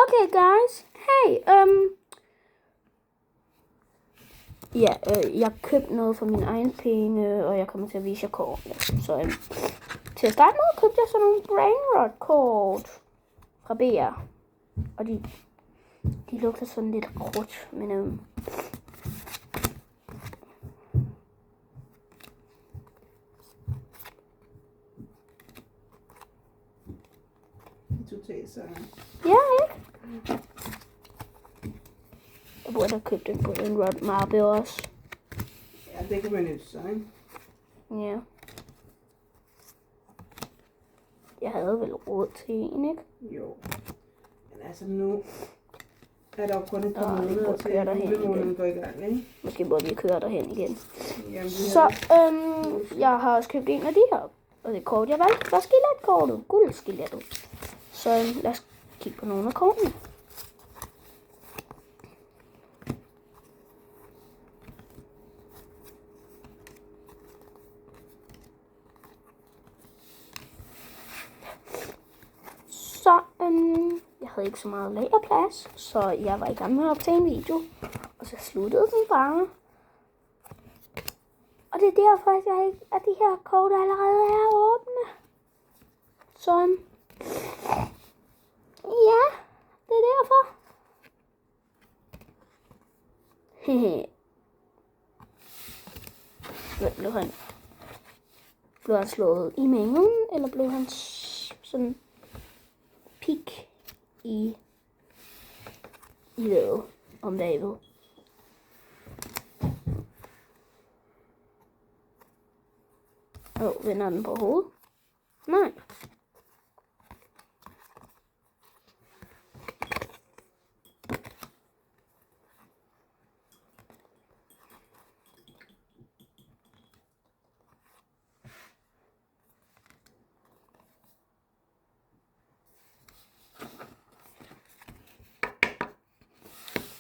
Okay, guys. Hey, jeg købte noget for mine egne penge, og jeg kommer til at vise jer kortene. Så til at starte med købte jeg sådan nogle brainrot-kort fra BR. Og de lugter sådan lidt krudt, men Totalt så. ja, ikke? Jeg burde have købt en brainrot mappe også. Ja, det kan man ønske sig, ikke? Ja. Jeg havde vel råd til en, ikke? Jo. Men altså nu er der jo kun et par vi måneder burde til, køre at derhen julemåneden igen. går i gang, ikke? Måske burde vi køre derhen igen. Jamen, Så jeg har også købt en af de her. Og det kort, jeg valgte, var skeletkortet. Guldskelettet. Så lad os kigge på nogle af kortene. Så jeg havde ikke så meget lagerplads, så jeg var i gang med at optage en video. Og så sluttede den bare. Og det er derfor, at de her kort allerede er åbne. Så ja, det er derfor. Hehe. Blev han slået i mængen, eller blev han sådan pik i låget om bagved? Vender den på hovedet? Nej.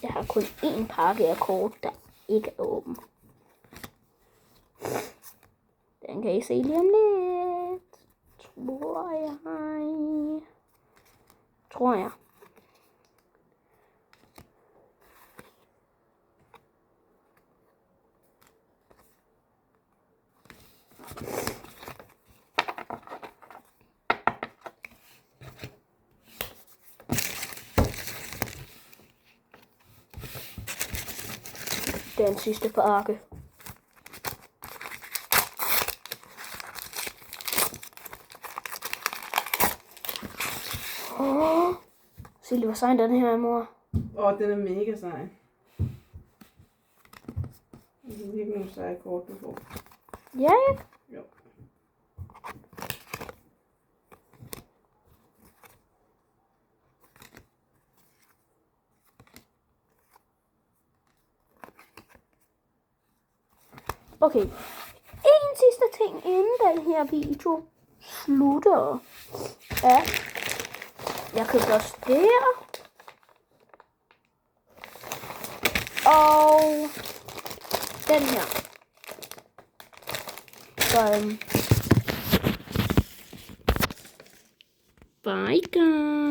Jeg har kun én pakke af kort, der ikke er åben. Den kan I se lige om lidt. Tror jeg. Den sidste pakke. Silje, hvor sej den her er, mor. Den er mega sej. Det er virkelig nogle seje kort, du får. Ja, ikke? Jo. Okay. En sidste ting, inden den her video slutter. Ja. Jeg købte også det her. Og den her. Så bye guys.